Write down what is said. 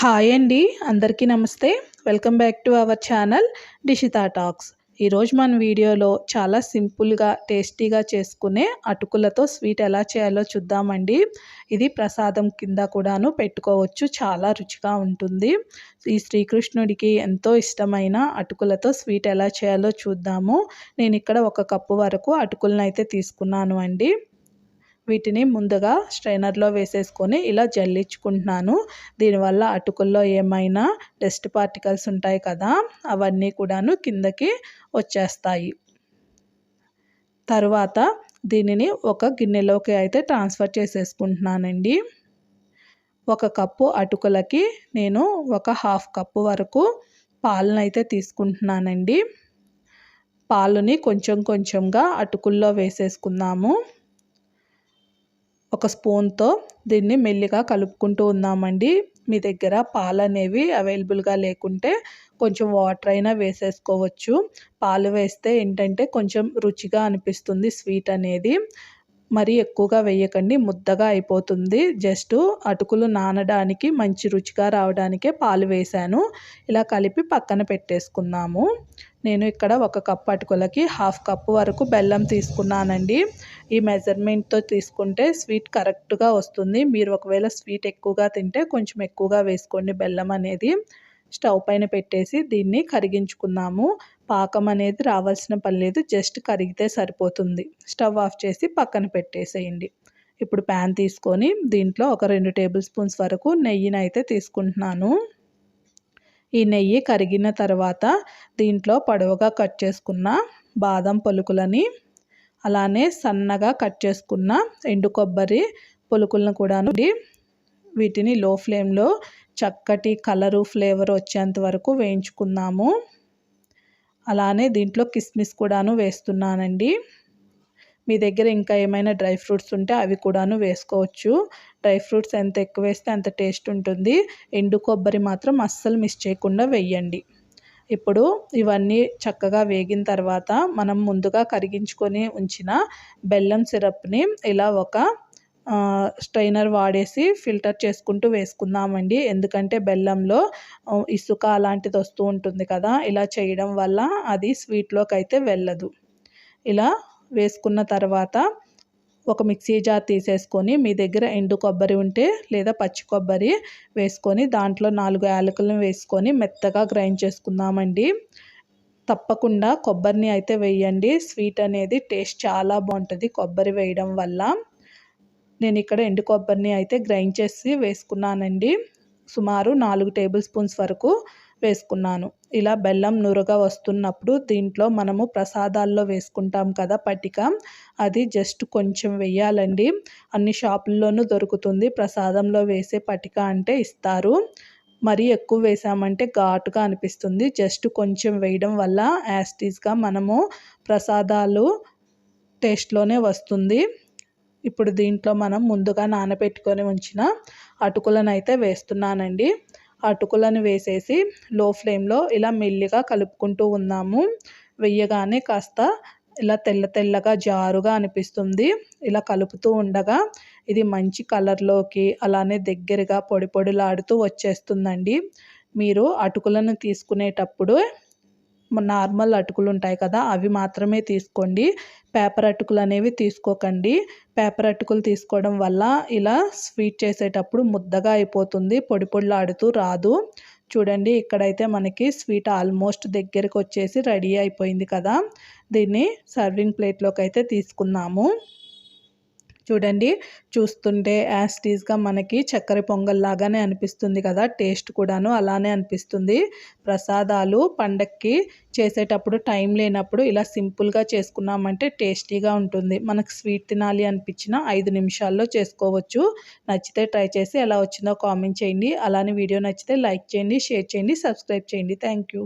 Hi అండి, అందరికీ నమస్తే. Welcome back to our channel Dishita talks. ఈరోజు మన వీడియోలో చాలా సింపుల్గా టేస్టీగా చేసుకునే అటుకులతో స్వీట్ ఎలా చేయాలో చూద్దామండి. ఇది ప్రసాదం కింద కూడాను పెట్టుకోవచ్చు, చాలా రుచిగా ఉంటుంది. ఈ శ్రీకృష్ణుడికి ఎంతో ఇష్టమైన అటుకులతో స్వీట్ ఎలా చేయాలో చూద్దాము. నేను ఇక్కడ 1 కప్పు వరకు అటుకులను అయితే తీసుకున్నాను అండి. వీటిని ముందుగా స్ట్రైనర్లో వేసేసుకొని ఇలా జల్లించుకుంటున్నాను. దీనివల్ల అటుకుల్లో ఏమైనా డస్ట్ పార్టికల్స్ ఉంటాయి కదా, అవన్నీ కూడాను కిందకి వచ్చేస్తాయి. తర్వాత దీనిని ఒక గిన్నెలోకి అయితే ట్రాన్స్ఫర్ చేసేసుకుంటున్నానండి. 1 కప్పు అటుకులకి నేను 1/2 కప్పు వరకు పాలను అయితే తీసుకుంటున్నానండి. పాలని కొంచెం కొంచెంగా అటుకుల్లో వేసేసుకుందాము. ఒక స్పూన్తో దీన్ని మెల్లిగా కలుపుకుంటూ ఉందామండి. మీ దగ్గర పాలు అనేవి అవైలబుల్గా లేకుంటే కొంచెం వాటర్ అయినా వేసేసుకోవచ్చు. పాలు వేస్తే ఏంటంటే కొంచెం రుచిగా అనిపిస్తుంది స్వీట్ అనేది. మరీ ఎక్కువగా వేయకండి, ముద్దగా అయిపోతుంది. జస్ట్ అటుకులు నానడానికి మంచి రుచిగా రావడానికే పాలు వేశాను. ఇలా కలిపి పక్కన పెట్టేసుకుందాము. నేను ఇక్కడ 1 కప్పు అటుకులకి 1/2 కప్పు వరకు బెల్లం తీసుకున్నానండి. ఈ మెజర్మెంట్తో తీసుకుంటే స్వీట్ కరెక్ట్గా వస్తుంది. మీరు ఒకవేళ స్వీట్ ఎక్కువగా తింటే కొంచెం ఎక్కువగా వేసుకోండి బెల్లం అనేది. స్టవ్ పైన పెట్టేసి దీన్ని కరిగించుకుందాము. పాకం అనేది రావాల్సిన పని లేదు, జస్ట్ కరిగితే సరిపోతుంది. స్టవ్ ఆఫ్ చేసి పక్కన పెట్టేసేయండి. ఇప్పుడు ప్యాన్ తీసుకొని దీంట్లో ఒక 2 టేబుల్ స్పూన్స్ వరకు నెయ్యిని అయితే తీసుకుంటున్నాను. ఈ నెయ్యి కరిగిన తర్వాత దీంట్లో పొడవుగా కట్ చేసుకున్న బాదం పలుకులని, అలానే సన్నగా కట్ చేసుకున్న ఎండు కొబ్బరి పలుకులను కూడాను వీటిని లో ఫ్లేమ్లో చక్కటి కలరు ఫ్లేవర్ వచ్చేంత వరకు వేయించుకుందాము. అలానే దీంట్లో కిస్మిస్ కూడాను వేస్తున్నానండి. మీ దగ్గర ఇంకా ఏమైనా డ్రై ఫ్రూట్స్ ఉంటే అవి కూడాను వేసుకోవచ్చు. డ్రై ఫ్రూట్స్ ఎంత ఎక్కువ వేస్తే అంత టేస్ట్ ఉంటుంది. ఎండు కొబ్బరి మాత్రం అస్సలు మిస్ చేయకుండా వేయండి. ఇప్పుడు ఇవన్నీ చక్కగా వేగిన తర్వాత మనం ముందుగా కరిగించుకొని ఉంచిన బెల్లం సిరప్ని ఇలా ఒక స్ట్రైనర్ వాడేసి ఫిల్టర్ చేసుకుంటూ వేసుకుందామండి. ఎందుకంటే బెల్లంలో ఇసుక అలాంటిది వస్తూ ఉంటుంది కదా, ఇలా చేయడం వల్ల అది స్వీట్లోకి అయితే వెళ్ళదు. ఇలా వేసుకున్న తర్వాత ఒక మిక్సీ జార్ తీసేసుకొని మీ దగ్గర ఎండు కొబ్బరి ఉంటే లేదా పచ్చి కొబ్బరి వేసుకొని దాంట్లో 4 యాలకులను వేసుకొని మెత్తగా గ్రైండ్ చేసుకుందామండి. తప్పకుండా కొబ్బరిని అయితే వేయండి. స్వీట్ అనేది టేస్ట్ చాలా బాగుంటుంది కొబ్బరి వేయడం వల్ల. నేను ఇక్కడ ఎండు కొబ్బరిని అయితే గ్రైండ్ చేసి వేసుకున్నానండి. సుమారు 4 టేబుల్ స్పూన్స్ వరకు వేసుకున్నాను. ఇలా బెల్లం నురగ వస్తున్నప్పుడు దీంట్లో మనము ప్రసాదాల్లో వేసుకుంటాం కదా పటిక, అది జస్ట్ కొంచెం వేయాలండి. అన్ని షాపుల్లోనూ దొరుకుతుంది. ప్రసాదంలో వేసే పటిక అంటే ఇస్తారు. మరీ ఎక్కువ వేసామంటే ఘాటుగా అనిపిస్తుంది. జస్ట్ కొంచెం వేయడం వల్ల యాస్టీస్గా మనము ప్రసాదాలు టేస్ట్లోనే వస్తుంది. ఇప్పుడు దీంట్లో మనం ముందుగా నానబెట్టుకొని ఉంచిన అటుకులను అయితే వేస్తున్నానండి. అటుకులను వేసేసి లో ఫ్లేమ్లో ఇలా మెల్లిగా కలుపుకుంటూ ఉందాము. వేయగానే కాస్త ఇలా తెల్లగా జారుగా అనిపిస్తుంది. ఇలా కలుపుతూ ఉండగా ఇది మంచి కలర్లోకి అలానే దగ్గరగా పొడిలాడుతూ వచ్చేస్తుందండి. మీరు అటుకులను తీసుకునేటప్పుడు నార్మల్ అటుకులు ఉంటాయి కదా, అవి మాత్రమే తీసుకోండి. పేపర్ అటుకులు అనేవి తీసుకోకండి. పేపర్ అటుకులు తీసుకోవడం వల్ల ఇలా స్వీట్ చేసేటప్పుడు ముద్దగా అయిపోతుంది, పొడిలాడుతూ రాదు. చూడండి, ఇక్కడైతే మనకి స్వీట్ ఆల్మోస్ట్ దగ్గరికి వచ్చేసి రెడీ అయిపోయింది కదా. దీన్ని సర్వింగ్ ప్లేట్లోకి అయితే తీసుకుందాము. చూడండి, చూస్తుంటే యాస్టీస్గా మనకి చక్కెర పొంగల్ లాగానే అనిపిస్తుంది కదా, టేస్ట్ కూడాను అలానే అనిపిస్తుంది. ప్రసాదాలు పండక్కి చేసేటప్పుడు టైం లేనప్పుడు ఇలా సింపుల్గా చేసుకున్నామంటే టేస్టీగా ఉంటుంది. మనకు స్వీట్ తినాలి అనిపించిన 5 నిమిషాల్లో చేసుకోవచ్చు. నచ్చితే ట్రై చేసి ఎలా వచ్చిందో కామెంట్ చేయండి. అలానే వీడియో నచ్చితే లైక్ చేయండి, షేర్ చేయండి, సబ్స్క్రైబ్ చేయండి. Thank you.